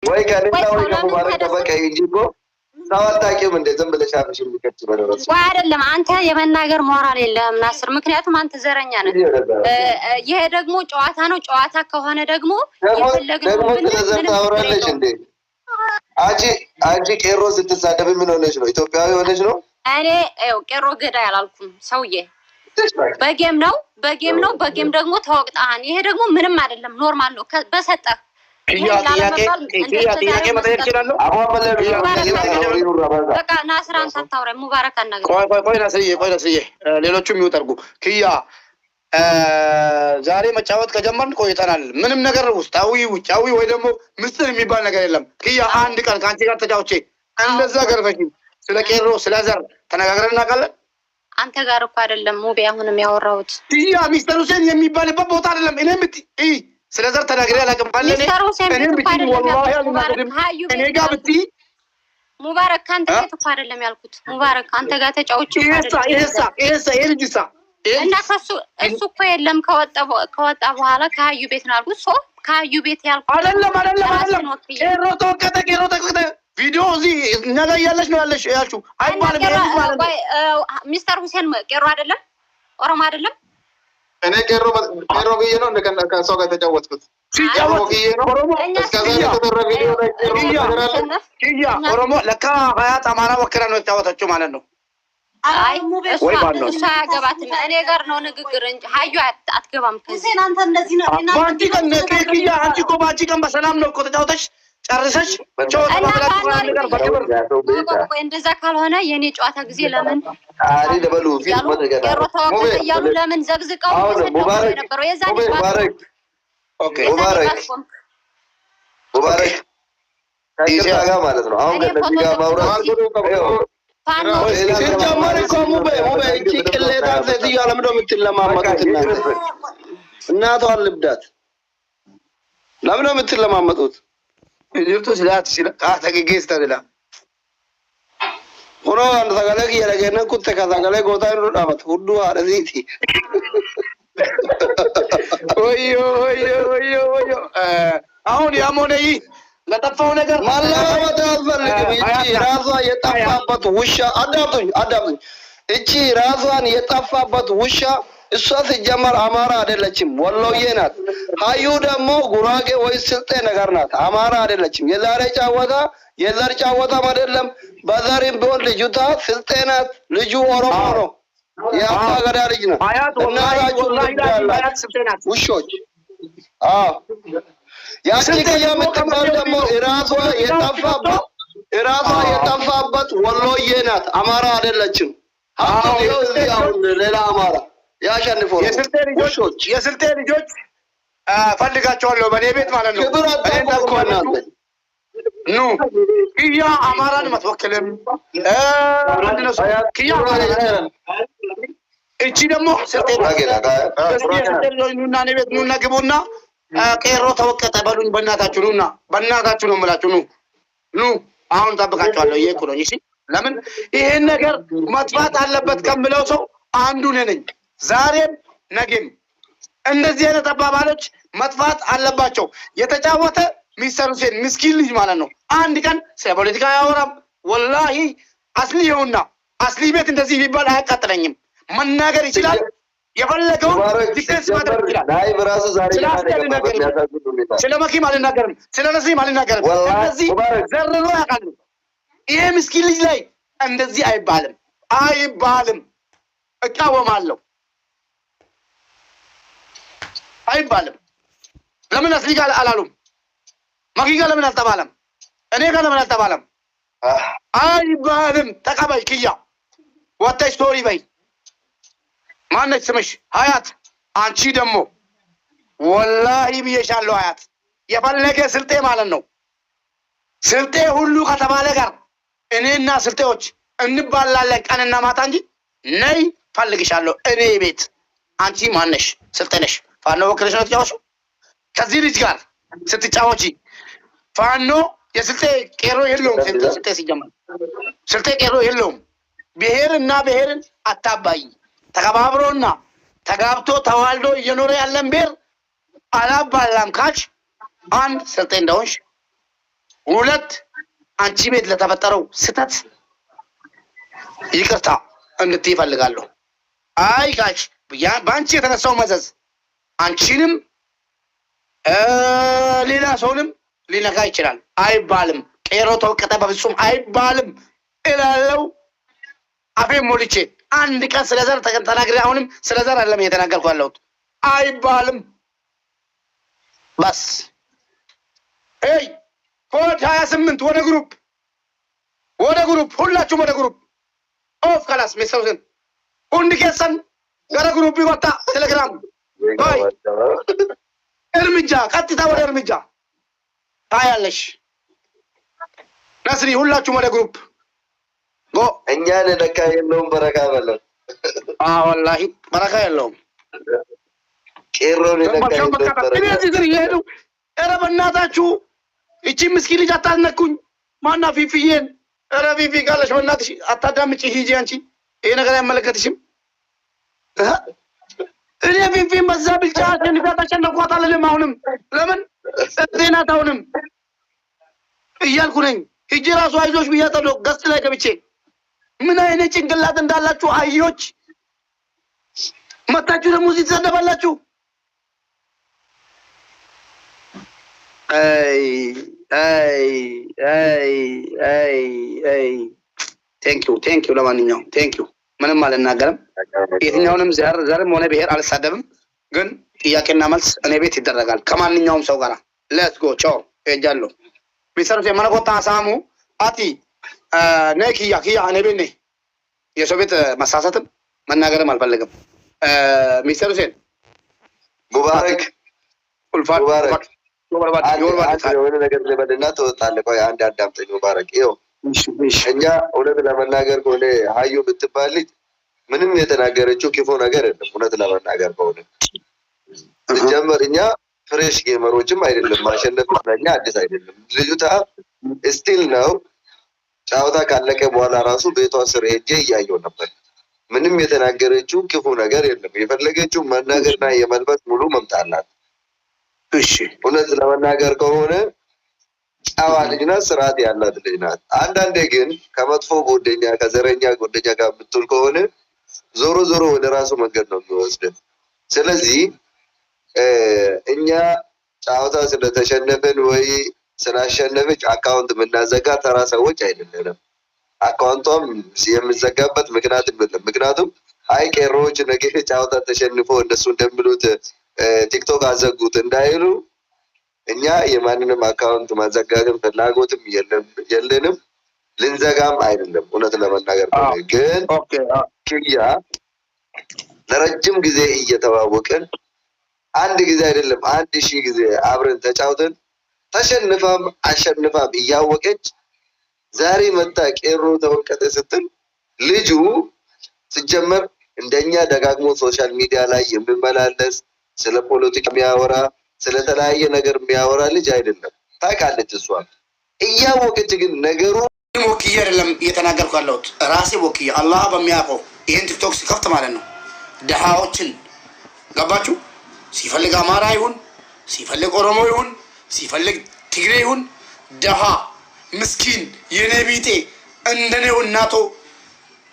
ወይ ከኔና ወይ ከሙባረክ ተበቃ እንጂኮ ታዋጣቂም እንደ ዝም ብለሽ አፍሽ ልከች በደረስ ወይ አይደለም አንተ የመናገር ሞራል የለህም ናስር ምክንያቱም አንተ ዘረኛ ነህ ይሄ ደግሞ ጨዋታ ነው ጨዋታ ከሆነ ደግሞ የፈለግነው ምን ታወራለሽ እንዴ አንቺ ቄሮ ስትሳደብ ምን ሆነሽ ነው ኢትዮጵያዊ ሆነሽ ነው እኔ ቄሮ ገዳይ አላልኩም ሰውዬ በጌም ደግሞ ተወቅጣን ይሄ ደግሞ ምንም አይደለም ኖርማል ነው በሰጠህ ጥያቄ መጠየቅ ይችላል በቃ ናስራን ሳታውራ ሙባረክ አናገር ቆይ ናስዬ ሌሎቹም ይውጠርጉ ክያ ዛሬ መጫወት ከጀመርን ቆይተናል ምንም ነገር ውጫዊ ወይ ደግሞ ምስጢር የሚባል ነገር የለም ክያ አንድ ቀን ካንቺ ጋር ተጫውቼ እንደዛ ገርፈሽ ስለ ቄሮ ስለ ዘር ተነጋግረን እናውቃለን አንተ ጋር እኮ አይደለም ሙቤ አሁንም ያወራሁት ክያ ሚስተር ሁሴን የሚባልበት ቦታ አይደለም እኔም ስለ ዘር ተናግሬ አላውቅም ባለ እኔም ብትይ ወላሂ አልናገርም እኔ ጋር ብትይ ሙባረክ ካንተ ጋር እኮ አይደለም ያልኩት ሙባረክ አንተ ጋር ተጫውቼ ይሄ ልጅሳ እና እሱ እኮ የለም ከወጣ በኋላ ከሀዩ ቤት ነው ያልኩት ሶ ከሀዩ ቤት ያልኩት አይደለም ቄሮ ተወቀጠ ቪዲዮ እዚህ እኛ ጋር ያለሽ ነው ያልሽው አይባልም ማለት ነው ሚስተር ሁሴን ቄሮ አይደለም ኦሮሞ አይደለም እኔ ቄሮ ብዬ ነው እንደከና ከሰው ጋር ተጫወትኩት ሲጫወት ብዬ ነው እስከዛ የተደረገ ቪዲዮ ላይ ክያ ኦሮሞ ለካ ሀያት አማራ ወክራ ነው የተጫወተችው ማለት ነው አይ እሷ አያገባትም እኔ ጋር ነው ንግግር እንጂ ሀዩ አትገባም ሁሴን አንተ እንደዚህ ነው አንቺ ቀን ክያ አንቺ እኮ ባንቺ ቀን በሰላም ነው እኮ ተጫውተሽ ጨርሰሽ እንደዛ ካልሆነ የኔ ጨዋታ ጊዜ ለምን አሪ ደበሉ ፊት ወደገና ቄሮ ተወቀጠ እያሉ ለምን ዘግዝቀው የነበረው የዛኔ ሙባረክ ይሻጋ ማለት ነው አሁን ከዚህ ጋር ማውራት ሲጀመር እኮ ሙቤ እቺ ቅሌታ ሴትዮ ለምንድን ነው የምትለማመጡት እናቷን ልብዳት ለምን ነው የምትለማመጡት Jirtu silaat tagigeesta dila. Ono an sagale ki yarageena kutte ka sagale goota iru dhamat huddu aadhiiti. Oyo. Ahun yamonei latafaw ነገር ማለማመጥ አልፈልግም እቺ ራሷ የጠፋበት ውሻ አዳምጡኝ እቺ ራሷን የጠፋበት ውሻ እሷ ሲጀመር አማራ አይደለችም ወሎዬ ናት ሀዩ ደግሞ ጉራጌ ወይ ስልጤ ነገር ናት አማራ አይደለችም የዘር ጫወታ አይደለም በዘርም ቢሆን ልጅቷ ስልጤ ናት ልጁ ኦሮሞ ነው የአባ ገዳ ልጅ ናት እናታችሁ ውሾች ያቺ የምትባል ደግሞ ራሷ የጠፋበት ወሎዬ ናት አማራ አይደለችም ሌላ አማራ ያሸንፈው የስልጤ ልጆች ፈልጋቸዋለሁ በኔ ቤት ማለት ነው ክብር አጣቆናል ኑ ክያ አማራን መተወከለም ክያ እቺ ደግሞ ስልጤ ኑና እኔ ቤት ኑና ግቡና ቄሮ ተወቀጠ በሉኝ በእናታችሁ ነው የምላችሁ ኑ አሁን ጠብቃችኋለሁ እየኩ ነው እሺ ለምን ይሄን ነገር መጥፋት አለበት ከምለው ሰው አንዱ ነኝ ዛሬም ነገም እንደዚህ አይነት አባባሎች መጥፋት አለባቸው የተጫወተ ሚስተር ሁሴን ምስኪን ልጅ ማለት ነው አንድ ቀን ስለ ፖለቲካ ያወራም ወላሂ አስሊ ቤት እንደዚህ ቢባል አያቃጥለኝም መናገር ይችላል የፈለገው ዲፌንስ ማድረግ ይችላል ናይ በራሱ ዛሬ ስለ መኪም አልናገርም ስለ ነስሪም አልናገርም እንደዚህ ዘርሮ ያውቃሉ ይሄ ምስኪን ልጅ ላይ እንደዚህ አይባልም እቃወማለሁ አይባልም ለምን አስሊ ጋር አላሉም መኪ ጋር ለምን አልተባለም እኔ ጋር ለምን አልተባለም አይባልም ተቀበል ክያ ወጣይ ስቶሪ በይ ማነች ስምሽ ሀያት አንቺ ደግሞ ወላሂ ብዬሻለሁ ሀያት የፈለገ ስልጤ ማለት ነው ስልጤ ሁሉ ከተባለ ጋር እኔና ስልጤዎች እንባላለን ቀንና ማታ እንጂ ነይ ፈልግሻለሁ እኔ ቤት አንቺ ማነሽ ስልጤ ነሽ ፋኖ ወክለሽ ነው ተጫወቺው ከዚህ ልጅ ጋር ስትጫወቺ ፋኖ የስልጤ ቄሮ የለውም ስልጤ ሲጀመር ስልጤ ቄሮ የለውም ብሔርና ብሔርን አታባይ ተከባብሮና ተጋብቶ ተዋልዶ እየኖረ ያለን ብሔር አላባላም ካች አንድ ስልጤ እንደሆንሽ ሁለት አንቺ ቤት ለተፈጠረው ስተት ይቅርታ እንድትይ እፈልጋለሁ። አይ ጋሽ በአንቺ የተነሳው መዘዝ አንቺንም ሌላ ሰውንም ሊነካ ይችላል። አይባልም። ቄሮ ተወቀጠ በፍጹም አይባልም እላለሁ። አፌን ሞልቼ አንድ ቀን ስለ ዘር ተናግሬ አሁንም ስለ ዘር አይደለም እየተናገርኩ ያለሁት። አይባልም በስ ሄይ ኮድ 28 ወደ ግሩፕ ሁላችሁም ወደ ግሩፕ ኦፍ ካላስ ሜሰውሰን ሁንድ ከሰን ገረ ግሩፕ ይወጣ ቴሌግራም ባይ እርምጃ ቀጥታ ወደ እርምጃ ታያለሽ። ነስሪ ሁላችሁም ወደ ግሩፕ ጎ እኛን ለካ የለውም በረካ በለው። ወላሂ በረካ የለውም። ቄሮን ለካ የለውም። ኧረ በእናታችሁ እቺ ምስኪን ልጅ አታስነኩኝ። ማና ፊፊዬን ኧረ ፊፊ ካለሽ በእናትሽ አታዳምጪ። ሂጂ አንቺ ይሄ ነገር አይመለከትሽም። እኔ ፊፊን በዛ ብልጫ ተሸነፏት አልልም። አሁንም ለምን ዜናት አሁንም እያልኩ ነኝ። ሂጂ ራሱ አይዞሽ ብያለሁ። ገስት ላይ ገብቼ ምን አይነት ጭንቅላት እንዳላችሁ አህዮች መታችሁ ደግሞ እዚህ ትሰደባላችሁ። ቴንኪው ለማንኛውም ቴንኪው። ምንም አልናገርም። የትኛውንም ዘርም ሆነ ብሔር አልሳደብም። ግን ጥያቄና መልስ እኔ ቤት ይደረጋል ከማንኛውም ሰው ጋር። ሌትስ ጎ ቻው። ሄጃለሁ። ሚሰሩት የመነቆጣ ሳሙ አቲ ነይ ኪያ እኔ ቤት ነኝ። የሰው ቤት መሳሳትም መናገርም አልፈልግም። ሚስተር ሁሴን ሙባረክ የሆነ ነገር ልበልና ትወጣለህ። ቆይ አንድ አዳምጠኝ ሙባረክ። ይኸው እኛ እውነት ለመናገር ከሆነ ሀዩ የምትባል ልጅ ምንም የተናገረችው ክፉ ነገር የለም። እውነት ለመናገር ከሆነ ሲጀመር እኛ ፍሬሽ ጌመሮችም አይደለም። ማሸነፍ ለኛ አዲስ አይደለም። ልጅቷ ስቲል ነው። ጫወታ ካለቀ በኋላ ራሱ ቤቷ ስር ሄጄ እያየው ነበር። ምንም የተናገረችው ክፉ ነገር የለም። የፈለገችው መናገርና የመልበስ ሙሉ መምጣላት። እሺ እውነት ለመናገር ከሆነ ጨዋ ልጅ ናት፣ ስርዓት ያላት ልጅ ናት። አንዳንዴ ግን ከመጥፎ ጎደኛ ከዘረኛ ጎደኛ ጋር የምትውል ከሆነ ዞሮ ዞሮ ወደ ራሱ መንገድ ነው የሚወስድን። ስለዚህ እኛ ጫወታ ስለተሸነፍን ወይ ስላሸነፈች አካውንት የምናዘጋ ተራ ሰዎች አይደለንም። አካውንቷም የምዘጋበት ምክንያት የለም። ምክንያቱም አይ ቄሮዎች ነገ ጫወታ ተሸንፎ እነሱ እንደሚሉት ቲክቶክ አዘጉት እንዳይሉ እኛ የማንንም አካውንት ማዘጋትም ፍላጎትም የለንም፣ ልንዘጋም አይደለም። እውነት ለመናገር ግን ክያ ለረጅም ጊዜ እየተዋወቅን አንድ ጊዜ አይደለም 1000 ጊዜ አብረን ተጫውተን ተሸንፋም አሸንፋም እያወቀች ዛሬ መጣ ቄሮ ተወቀጠ ስትል ልጁ ሲጀመር እንደኛ ደጋግሞ ሶሻል ሚዲያ ላይ የሚመላለስ ስለ ፖለቲካ የሚያወራ ስለተለያየ ነገር የሚያወራ ልጅ አይደለም። ታውቃለች እሷ እያወቀች ግን ነገሩ ሞክዬ አይደለም እየተናገርኩ ያለሁት ራሴ ሞክዬ አላህ በሚያውቀው ይሄን ቲክቶክ ሲከፍት ማለት ነው ደሃዎችን ገባችሁ? ሲፈልግ አማራ ይሁን ሲፈልግ ኦሮሞ ይሁን ሲፈልግ ትግሬ ይሁን ደሃ ምስኪን የኔ ቢጤ እንደኔው እናቶ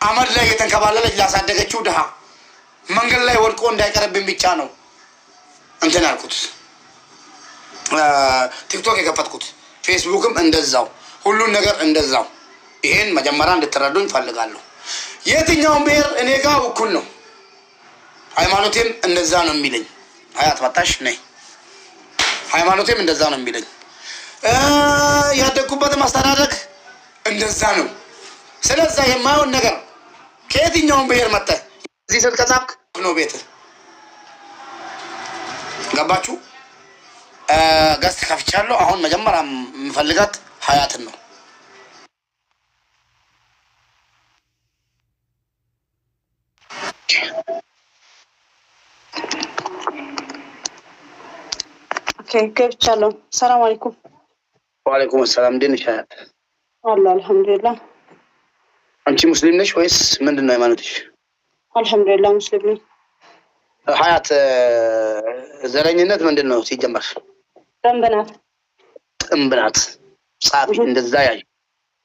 አመድ ላይ የተንከባለለች ላሳደገችው ደሃ መንገድ ላይ ወድቆ እንዳይቀርብኝ ብቻ ነው እንትን ያልኩት ቲክቶክ የከፈትኩት። ፌስቡክም እንደዛው ሁሉን ነገር እንደዛው። ይሄን መጀመሪያ እንድትረዱኝ ፈልጋለሁ። የትኛውን ብሔር እኔ ጋር እኩል ነው። ሃይማኖቴም እንደዛ ነው የሚለኝ። ሀያት መጣሽ ነይ። ሃይማኖቴም እንደዛ ነው የሚለኝ። ያደግኩበትም አስተዳደግ እንደዛ ነው። ስለዛ የማይሆን ነገር ከየትኛውን ብሔር መጣህ እዚህ ስልክ ከጻፍክ ነው ቤት ገባችሁ? ገስት ከፍቻለሁ። አሁን መጀመሪያ የምፈልጋት ሀያትን ነው። ኦኬ ገብቻለሁ። ሰላም አለይኩም። ወአለይኩም ሰላም። እንዴት ነሽ ሀያት? አላህ አልሐምዱሊላህ። አንቺ ሙስሊም ነሽ ወይስ ምንድን ነው ሃይማኖትሽ? አልሐምዱሊላህ ሙስሊም ነኝ። ሀያት ዘረኝነት ምንድን ነው ሲጀመር? ጥንብ ናት። ጥንብ ናት። ጻፊ እንደዛ ያይ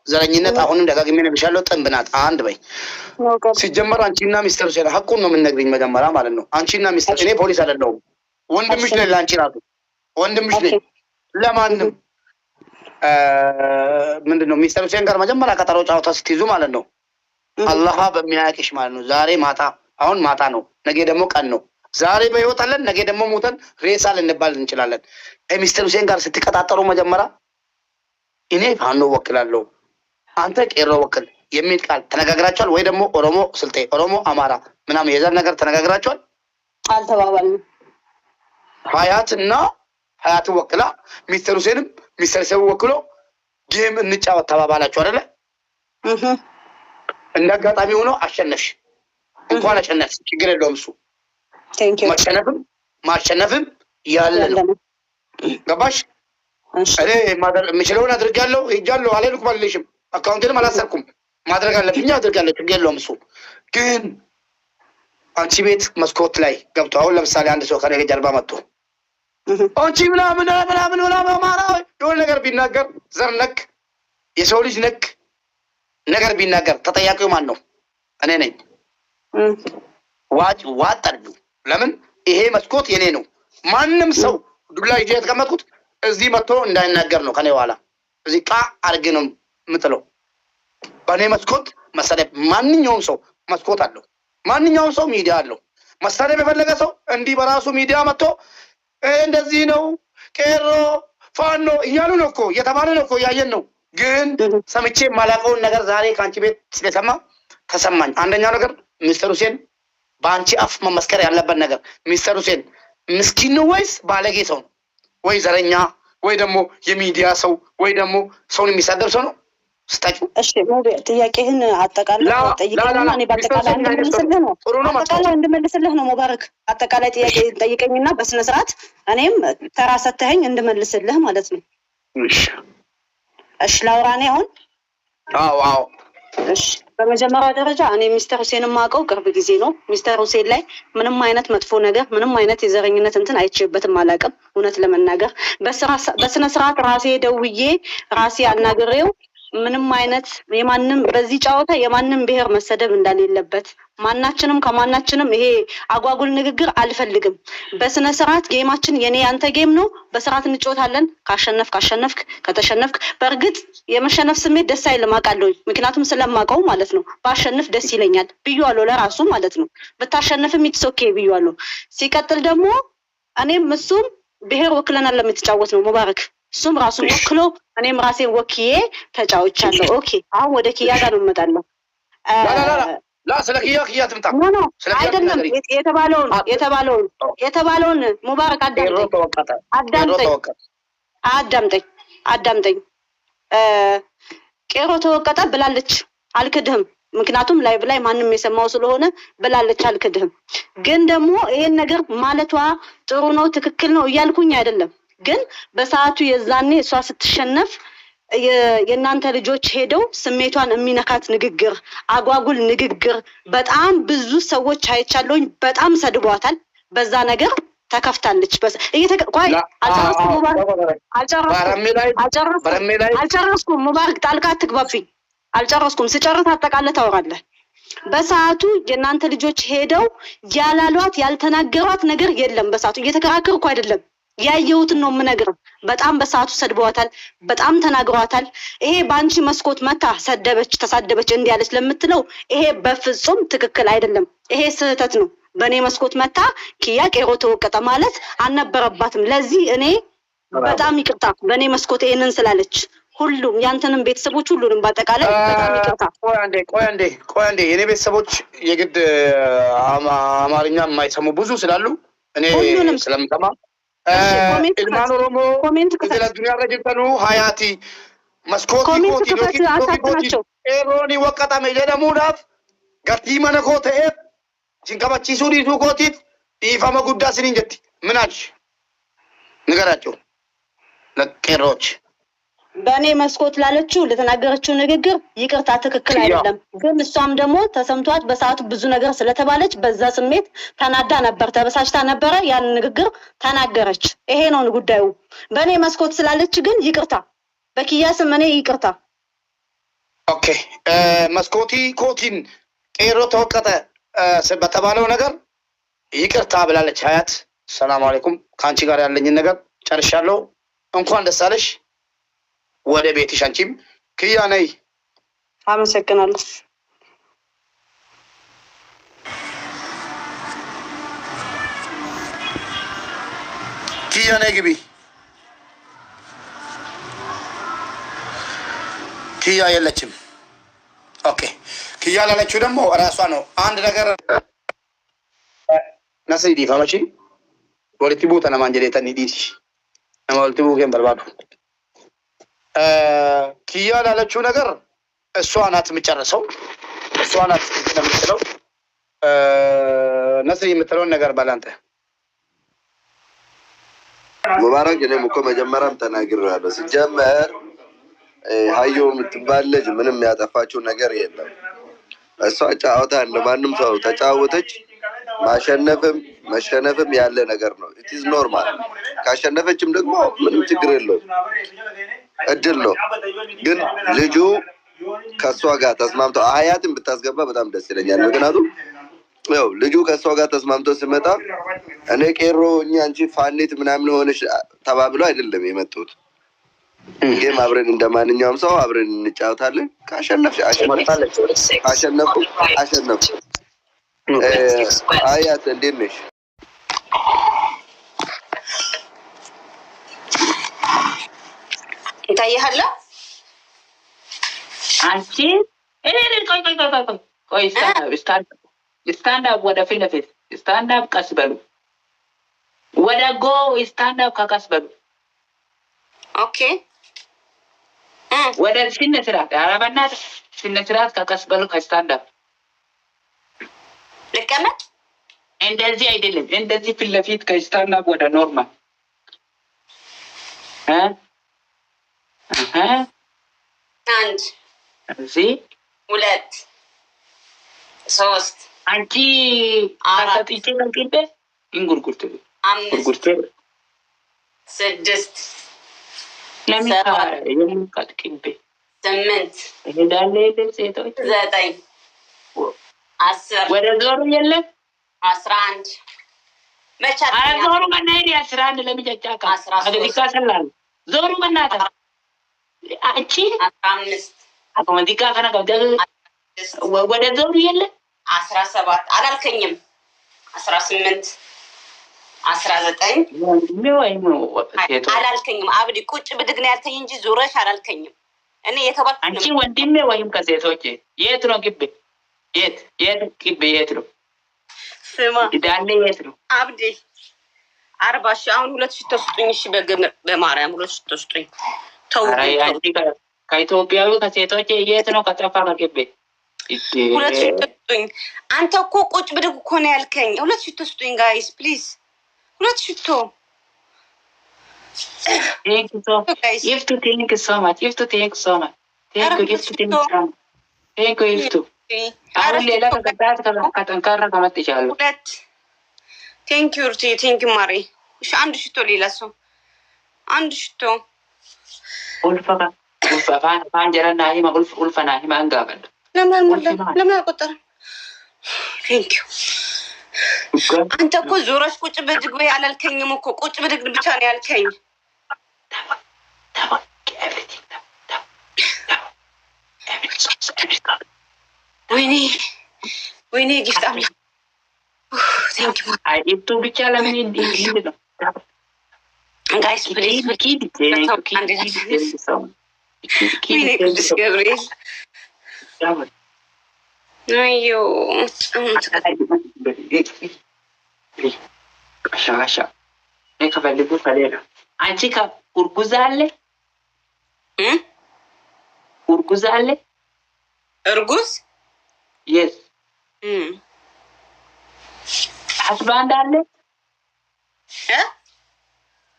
ዘረኝነት አሁንም ደጋግሜ ነግሬሻለሁ ጥንብ ናት አንድ በይ ሲጀመር አንቺና ሚስተር ሁሴን ሐቁን ነው የምንነግርኝ መጀመሪያ ማለት ነው አንቺና ሚስተር እኔ ፖሊስ አይደለሁም ወንድምሽ ነኝ ለአንቺ ራሱ ወንድምሽ ነኝ ለማንም ምንድነው ሚስተር ሁሴን ጋር መጀመሪያ ቀጠሮ ጫውታ ስትይዙ ማለት ነው አላህ በሚያውቅሽ ማለት ነው ዛሬ ማታ አሁን ማታ ነው ነገ ደግሞ ቀን ነው ዛሬ በህይወት አለን ነገ ደግሞ ሞተን ሬሳ ልንባል እንችላለን ሚስተር ሁሴን ጋር ስትቀጣጠሩ መጀመሪያ እኔ ፋኖ ወክላለሁ አንተ ቄሮ ወክል የሚል ቃል ተነጋግራችኋል ወይ ደግሞ ኦሮሞ ስልጤ ኦሮሞ አማራ ምናምን የዘር ነገር ተነጋግራችኋል አልተባባልንም ሀያትና ሀያት ወክላ ሚስተር ሁሴንም ሚስተር ሰው ወክሎ ጌም እንጫወት ተባባላችሁ አይደለ እንደጋጣሚ ሆኖ አሸነፍሽ እንኳን አሸነፍሽ ችግር የለውም እሱ ማሸነፍም ያለ ነው ገባሽ እኔ ማደር ምችለውን አድርጋለሁ ሄጃለሁ አለልኩ ባልልሽም አካውንቴንም አላሰርኩም ማድረግ አለብኝ አድርጋለሁ ችግር የለውም እሱ ግን አንቺ ቤት መስኮት ላይ ገብቶ አሁን ለምሳሌ አንድ ሰው ከኔ ጀርባ መጥቶ አንቺ ምናምን አማራ የሆነ ነገር ቢናገር ዘር ነክ የሰው ልጅ ነክ ነገር ቢናገር ተጠያቂው ማን ነው እኔ ነኝ ዋጥ አድርጉ ለምን ይሄ መስኮት የኔ ነው ማንም ሰው ዱላ ይዤ የተቀመጥኩት እዚህ መጥቶ እንዳይናገር ነው ከኔ በኋላ እዚህ ቃ አድርጌ ነው የምጥለው በእኔ መስኮት መሰለህ ማንኛውም ሰው መስኮት አለው ማንኛውም ሰው ሚዲያ አለው መሳሪያ የፈለገ ሰው እንዲህ በራሱ ሚዲያ መጥቶ እንደዚህ ነው ቄሮ ፋኖ እያሉ ነው እኮ እየተባለ ነው እኮ እያየን ነው ግን ሰምቼ ማላቀውን ነገር ዛሬ ከአንቺ ቤት ስለሰማ ተሰማኝ አንደኛው ነገር ሚስተር ሁሴን በአንቺ አፍ መመስከር ያለበት ነገር ሚስተር ሁሴን ምስኪን ነው ወይስ ባለጌ ሰው ነው ወይ ዘረኛ ወይ ደግሞ የሚዲያ ሰው ወይ ደግሞ ሰውን የሚሳደብ ሰው ነው ስታጩ እሺ ጥያቄህን አጠቃላይ ጠይቀኝና እኔ በአጠቃላይ እንድመልስልህ ነው ሙባረክ አጠቃላይ ጥያቄ ጠይቀኝና በስነ ስርዓት እኔም ተራ ሰተኸኝ እንድመልስልህ ማለት ነው እሺ ላውራኔ አሁን አዎ እሺ በመጀመሪያ ደረጃ እኔ ሚስተር ሁሴንን ማውቀው ቅርብ ጊዜ ነው ሚስተር ሁሴን ላይ ምንም አይነት መጥፎ ነገር ምንም አይነት የዘረኝነት እንትን አይቼበትም አላውቅም እውነት ለመናገር በስነ ስርዓት ራሴ ደውዬ ራሴ አናግሬው ምንም አይነት የማንም በዚህ ጫወታ የማንም ብሔር መሰደብ እንዳሌለበት ማናችንም ከማናችንም ይሄ አጓጉል ንግግር አልፈልግም በስነ ስርዓት ጌማችን የኔ ያንተ ጌም ነው በስርዓት እንጫወታለን ካሸነፍክ ከተሸነፍክ በርግጥ የመሸነፍ ስሜት ደስ አይልም አውቃለሁ ምክንያቱም ስለማውቀው ማለት ነው ባሸንፍ ደስ ይለኛል ብዩአለሁ ለራሱ ማለት ነው ብታሸንፍም ኢትስ ኦኬ ብዩአለሁ ሲቀጥል ደግሞ እኔም እሱም ብሔር ወክለናል ለምትጫወት ነው ሙባረክ እሱም ራሱን ወክሎ እኔም ራሴን ወክዬ ተጫውቻለሁ ኦኬ አሁን ወደ ኪያ ጋር ነው መጣለው ላ ስለ ኪያ ትምጣ አይደለም የተባለውን ሙባረክ አዳምጠኝ ቄሮ ተወቀጠ ብላለች አልክድህም ምክንያቱም ላይቭ ላይ ማንንም የሰማው ስለሆነ ብላለች አልክድህም ግን ደግሞ ይሄን ነገር ማለቷ ጥሩ ነው ትክክል ነው እያልኩኝ አይደለም ግን በሰዓቱ የዛኔ እሷ ስትሸነፍ የናንተ ልጆች ሄደው ስሜቷን የሚነካት ንግግር አጓጉል ንግግር በጣም ብዙ ሰዎች አይቻለውኝ በጣም ሰድቧታል በዛ ነገር ተከፍታለች በስ እየተቆይ አልጨረስኩም ሙባረክ ጣልቃ አትግባብኝ አልጨረስኩም ስጨርስ አጠቃለ ታወራለህ በሰዓቱ የናንተ ልጆች ሄደው ያላሏት ያልተናገሯት ነገር የለም በሰዓቱ እየተከራከርኩ አይደለም ያየሁት ነው የምነግረው በጣም በሰዓቱ ሰድቧታል በጣም ተናግሯታል ይሄ ባንቺ መስኮት መታ ተሳደበች እንዲያለች ለምትለው ይሄ በፍጹም ትክክል አይደለም ይሄ ስህተት ነው በኔ መስኮት መታ ኪያ ቄሮ ተወቀጠ ማለት አልነበረባትም ለዚህ እኔ በጣም ይቅርታ በኔ መስኮት ይሄንን ስላለች ሁሉም ያንተንም ቤተሰቦች ሁሉንም ባጠቃላይ በጣም ይቅርታ ቆይ አንዴ የኔ ቤተሰቦች የግድ አማርኛ የማይሰሙ ብዙ ስላሉ እኔ ስለምሰማ ኢልማን ኦሮሞ ለዱንያ ረጅተኑ ሀያቲ መስኮቲ ኮቲ ኤሮኒ ወቀጣ መጀደሙዳፍ ገርቲ መነኮ ተኤት ሲንከባቺሱ ዲሱ ኮቲት ኢፋመ ጉዳ ስኒን ጀቲ ምናች ንገራቸው ለቄሮች በእኔ መስኮት ላለችው ለተናገረችው ንግግር ይቅርታ ትክክል አይደለም ግን እሷም ደግሞ ተሰምቷት በሰዓቱ ብዙ ነገር ስለተባለች በዛ ስሜት ተናዳ ነበር ተበሳጭታ ነበር ያን ንግግር ተናገረች ይሄ ነው ጉዳዩ በእኔ መስኮት ስላለች ግን ይቅርታ በኪያ ስም እኔ ይቅርታ። ኦኬ መስኮቲ ኮቲን ቄሮ ተወቀጠ በተባለው ነገር ይቅርታ ብላለች ሀያት። ሰላም አለይኩም። ከአንቺ ጋር ያለኝን ነገር ጨርሻለሁ። እንኳን ደስ አለሽ። ወደ ቤትሽ አንቺም ክያ ነይ። አመሰግናለሁ። ክያ ነይ ግቢ። ክያ የለችም። ኦኬ ክያ ላለችው ደግሞ እራሷ ነው አንድ ነገር ነስሪ ዲፋመቺ ወልቲ ቡተ ነማንጀሌተኒ ዲሲ ነማ ወልቲ ቡኬን በርባዱ ክያ ላለችው ነገር እሷ ናት የምጨርሰው፣ እሷ ናት የምትለው። ነስሪ የምትለውን ነገር ባላንተ ሙባረክ። እኔም እኮ መጀመሪያም ተናግሬያለሁ። ሲጀመር ሀዮ የምትባል ልጅ ምንም ያጠፋችው ነገር የለም። እሷ ጨዋታ እንደማንም ሰው ተጫወተች። ማሸነፍም መሸነፍም ያለ ነገር ነው። ኢት ኢዝ ኖርማል። ካሸነፈችም ደግሞ ምንም ችግር የለውም፣ እድል ነው። ግን ልጁ ከእሷ ጋር ተስማምቶ ሀያትን ብታስገባ በጣም ደስ ይለኛል። ምክንያቱም ያው ልጁ ከእሷ ጋር ተስማምቶ ሲመጣ እኔ ቄሮ እኛ አንቺ ፋኒት ምናምን ሆነሽ ተባብሎ አይደለም የመጡት። ጌም አብረን እንደማንኛውም ሰው አብረን እንጫወታለን። ካሸነፍሽ አሸነፍኩ። ሀያት እንዴት ነሽ? ይታየሃል አንቺ ቆይ ስታንድ አፕ ወደ ፊት ለፊት ስታንድ አፕ ቀስ በሉ። ወደ ጎ ስታንድ አፕ ከቀስ በሉ። ኦኬ ወደ ስነ ስርዓት አረበናት ስነ ስርዓት ከቀስ በሉ። ከስታንድ አፕ ልቀመጥ። እንደዚህ አይደለም፣ እንደዚህ ፊት ለፊት ከስታንድ አፕ ወደ ኖርማል አንድ እዚህ 2 3 አንቺ አራጥቼ ለምቂበ እንጉርጉርት 5 6 ለምን የምንቀጥቅቤ 8 ሄዳለ ሴቶች 9 10 ወደ ዞሩ የለም 11 መቻል ዞሩ መናሄድ 11 ለሚጨጫቃ አገዲካ ሰላል ዞሩ መናታ አንቺ 15 አቆመዲካ ከነጋ ወደ ዞሩ የለም 17 አላልከኝም 18 19 አላልከኝም። አብዲ ቁጭ ብድግ ነው ያልከኝ እንጂ ዙረሽ አላልከኝም። እኔ የተባልኩ አንቺ ወንድሜ ወይም ከሴቶች የት ነው ግብ? የት ግብ? የት ነው ስማ ዳለ? የት ነው አብዲ 40 ሺህ አሁን 2 ሺህ ተስጡኝ። እሺ በማርያም 2 ሺህ ተስጡኝ። ተው አንቺ ከኢትዮጵያዊ ከሴቶች የት ነው ከጠፋ ከግብ 2 ሺህ ተስጡኝ። አንተ እኮ ቁጭ ብድግ እኮ ነው ያልከኝ። 2 ሺህ ተስጡኝ ጋይስ ፕሊዝ 2 ሺህ ቶ Thank you so much. You have to thank you so much. You have to thank you so much. Thank you. You have to thank you so much. Thank you. You have to. አሁን ሌላ ከቀጣት ከጠንካራ ከመጥ ይችላሉ። 2 ቴንክ ዩ ርቲ ቴንክ ዩ ማሪ። እሺ 1 ሽቶ ሌላ ሰው 1 ሽቶ ኡልፋ ፋንጀራና ሂማ ኡልፋና ሂማ አንጋበል ለምን አቆጠረ? ቴንክ ዩ አንተ እኮ ዞረሽ ቁጭ ብድግ በይ አላልከኝም እኮ ቁጭ ብድግ ብቻ ነው ያልከኝ። ወይኔ ጊፍት አምላ ቴንክ ዩ ኢብቱ ብቻ ለምን እንዲህ ነው ጋይስ ፕሊዝ ወይኔ ቅዱስ ገብርኤል አዮ ሻሻ ከፈልጉ ከሌላ አንቺ ከኡርጉዝ አለ ኡርጉዝ አለ እርጉዝ የስ ሀስባንድ አለ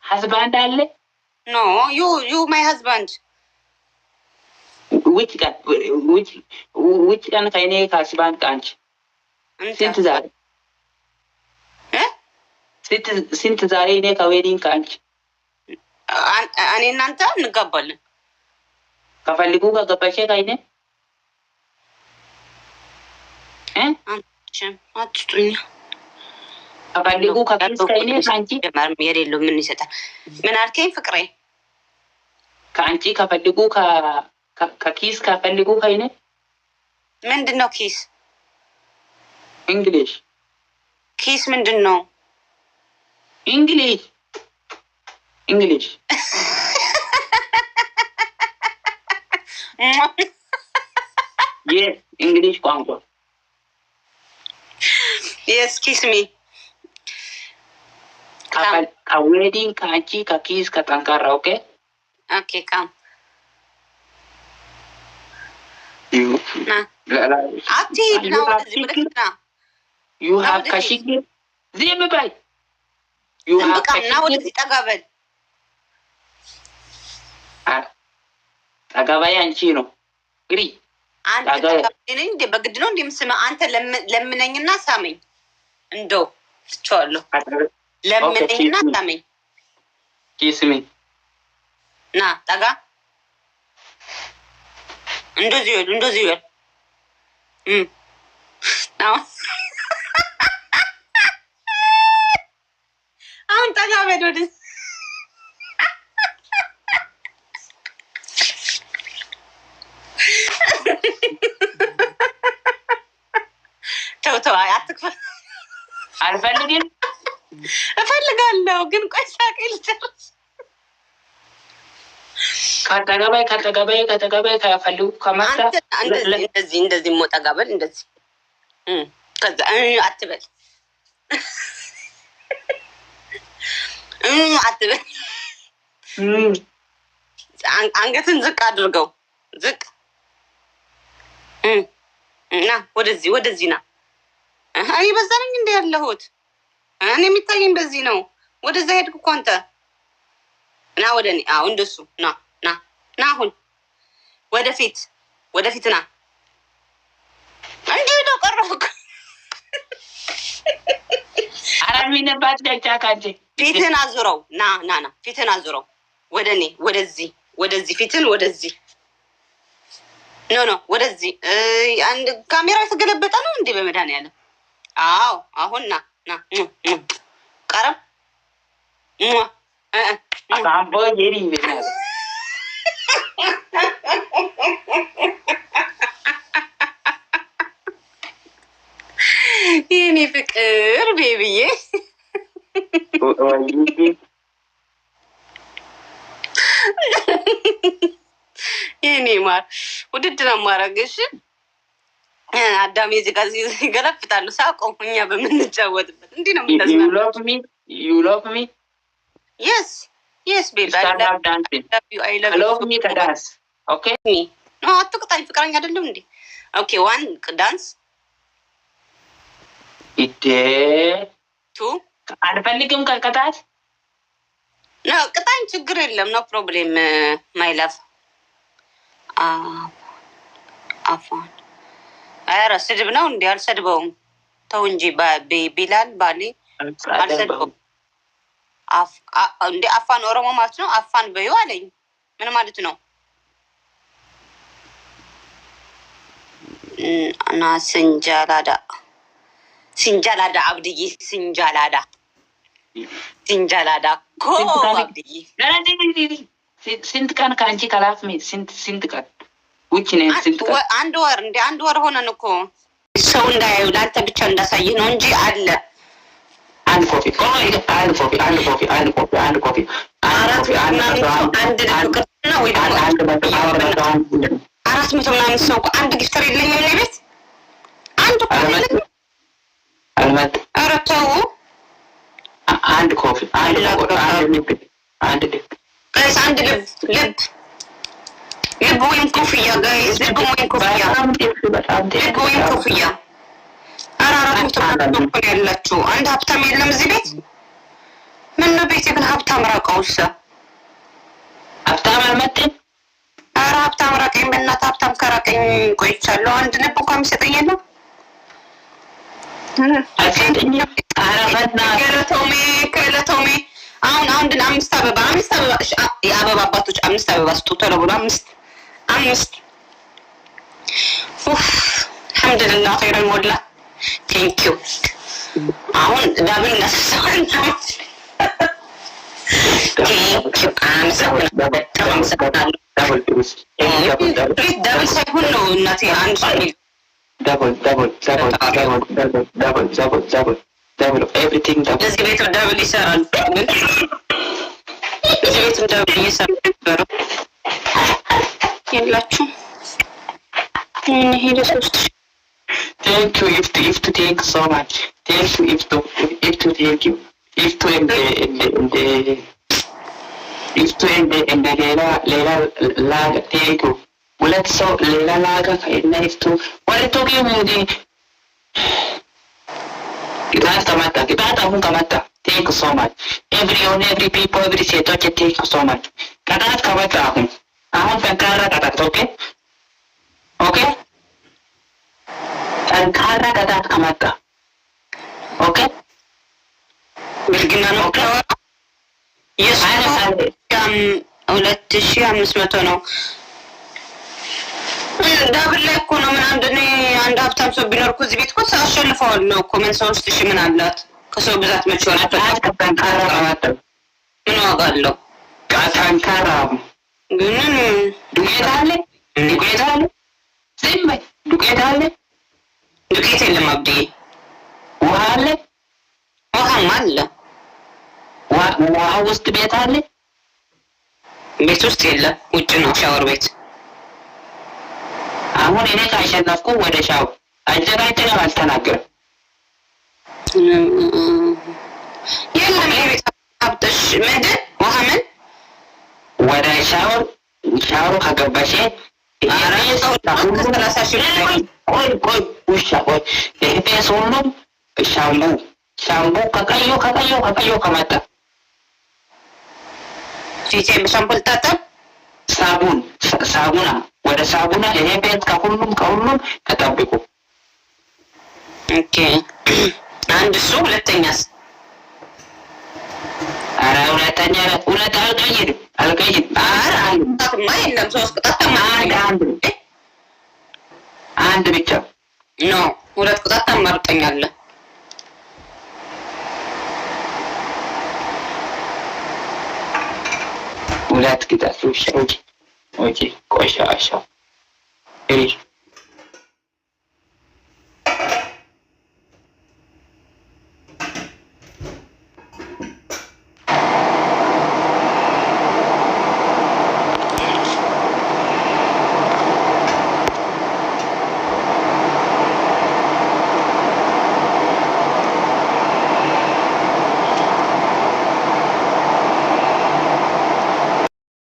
ሀስባንድ አለ ኖ ዩ ማይ ሀዝባንድ ውጭ ቀን ከእኔ ከሀስባንድ ከአንቺ ስንት ዛሬ ስንት ዛሬ እኔ ከዌዲንግ ከአንቺ እኔ እናንተ እንጋባለን። ከፈልጉ ከገባሽ ካይነ አትስጡኝ። ከፈልጉ ከኪስ ካይነ አንቺ የሌለው ምን ይሰጣል? ምን አልከኝ ፍቅሬ? ከአንቺ ከፈልጉ ከኪስ ከፈልጉ ካይነ ምንድን ነው ኪስ? እንግሊሽ ኪስ ምንድን ነው? እንግሊሽ እንግሊሽ ቋንቋ የስ ኪስ ሚ ከዌዲንግ ከአንቺ ከኪስ ከጠንካራ ኦኬ ኦኬ ካም አትሂድ ነው ወደዚህ ምልክት ና ዩ ሃቭ ከሽግር ዝም በይ ና ወደዚህ ጠጋ በል ጠጋ በይ አንቺ ነው እንግዲህ አንተ ጠጋ እንደ በግድ ነው እንደምስማ አንተ ለምነኝና ሳመኝ እንደው ትቼዋለሁ ለምነኝና ሳመኝ ኪስሚ ና ጠጋ እንደዚህ ይወል አሁን ጠጋ በል ወደ ተው አትክፈል። አልፈልግም እፈልጋለሁ ግን ቆይ ሳቄ ልጨርስ። ከተገባይ ከፈልጉ ከመጣ እንደዚህ ሞጣ ጋበል እንደዚህ ከዛ አትበል አትበል። አንገትን ዝቅ አድርገው ዝቅ ና ወደዚህ ና። እኔ በዛ ነኝ እንደ ያለሁት እኔ የሚታየኝ በዚህ ነው። ወደዛ ሄድክ እኮ አንተ። ና ወደ እኔ። አዎ እንደሱ ና አሁን ወደፊት ና። እንዲሁ ነው ቀረብክ። አራሚነባት ደጫ ካንቺ ፊትህን አዙረው ና ፊትህን አዙረው ወደ እኔ ወደዚህ ፊትህን ወደዚህ ኖ ወደዚህ። አንድ ካሜራ የተገለበጠ ነው እንዴ በመድኃኒዓለም? አዎ አሁን ና ቀረብ አምቦ የሪ ይበላል። የኔ ፍቅር ቤቢዬ የኔ ማር ውድድር አማራገሽ አዳሜ እዚህ ጋር ይገለፍጣሉ። ሳቆም እኛ በምንጫወትበት እንዲህ ነው የምታዝናናው። You love me? Yes baby. I love you. ከዳንስ ኦኬ ኖ አትቅጣኝ፣ ፍቅረኛ አይደለም እንዴ? ኦኬ 1 ዳንስ ኢዴ 2 አልፈልግም ከቅጣት ኖ ቅጣኝ፣ ችግር የለም ኖ ፕሮብሌም ማይ ላቭ አፋን ኧረ ስድብ ነው እንዴ? አልሰድበውም። ተው እንጂ ቢላል ባሌ አልሰድበውም። እንደ አፋን ኦሮሞ ማለት ነው። አፋን በዩ አለኝ። ምን ማለት ነው? እና ሲንጃላዳ አብድዬ ሲንጃላዳ ኮ አብድዬ ስንት ቀን ከአንቺ ከላፍሜ ስንት ቀን ውጭ ነ ስንት ቀን? 1 ወር እንደ 1 ወር ሆነን እኮ ሰው እንዳያዩ ለአንተ ብቻ እንዳሳይህ ነው እንጂ አለ አንድ ኮፊ 400 ምናምን ሰው አንድ ጊፍተር የለኝም እኔ ቤት አንድ ኧረ ተው አንድ ኮፊ አንድ ልብ ወይም ኮፍያ ጋይዝ ልብ ወይም ኮፍያ ኧረ 400 ምናምን ያላችሁ አንድ ሀብታም የለም እዚህ ቤት። ምን ነው ቤቴ ግን ሀብታም ራቀውስ? ሀብታም አልመጣም። ኧረ ሀብታም ራቀኝ በእናትህ። ሀብታም ከራቀኝ ቆይቻለሁ። አንድ ልብ እንኳን የሚሰጠኝ የለም። ከለቶሜ አሁን 5 አበባ የአበባ አባቶች 5 አበባ ስጡ ቶሎ ብሎ 5 5 አልሐምዱሊላህ ኸይረን ሞላ ቴንኪው አሁን ዳብል ነሳን ቴንኪው ዳብል ሳይሆን ነው እናቴ አንድ double everything double እዚህ ቤት ዳብል ይሰራል እዚህ ቤት ዳብል ይሰራል ነበር ያላችሁ ሄደ 3 thank you if to thank so much thank you if to thank you if to in the ሌላ ላጋ thank you ሁለት ሰው ሌላ ላጋ እና if to ወለቶ ግን እንዴ ቅጣት አሁን ከመጣ thank you so much every people every ሴቶች thank you so much ቅጣት ከመጣ አሁን ጠንካራ ቅጣት ኦኬ ጠንካራ ቅጣት ከመጣ ኦኬ ብልግና ነው የሳይንስ 2500 ነው ዳብል ላይ እኮ ነው ምን አንድ ሀብታም ሰው ቢኖር እኮ እዚህ ቤት እኮ አሸንፈዋለሁ እኮ ምን 3000 ምን አላት ከሰው ብዛት መቼ ሆነ ጠንካራ ከመጣ ምን ዋጋ አለው ጠንካራ ግን ዱቄት አለ ዝም በይ ዱቄት አለ ዱቄት የለም አብዲ ውሃ አለ ውሃም አለ ውሃ ውስጥ ቤት አለ ቤት ውስጥ የለም ውጭ ነው ሻወር ቤት አሁን እኔ ካሸነፍኩ ወደ ሻወር አጀጋጅተን አልተናገርም የለም የቤት ሀብትሽ ምንድን ውሃ ምን ወደ ሻወር ከገባሽ ቆይ ይሄ ሁሉም ሻምቡ ከቀዮ ከመጣ ፊቴ በሻምፑ ልታጠብ ሳቡና ወደ ሳቡና ይሄ ቤት ከሁሉም ተጠብቁ ኦኬ አንድ እሱ ሁለተኛስ ኧረ ሁለት አልቀይድም ኧረ ቅጣትማ የለም 3 ቅጣት አንድ ብቻ ኖ 2 ቅጣት ታማርጠኛለህ ሁለት ቅጣት ኦኬ ቆሻሻ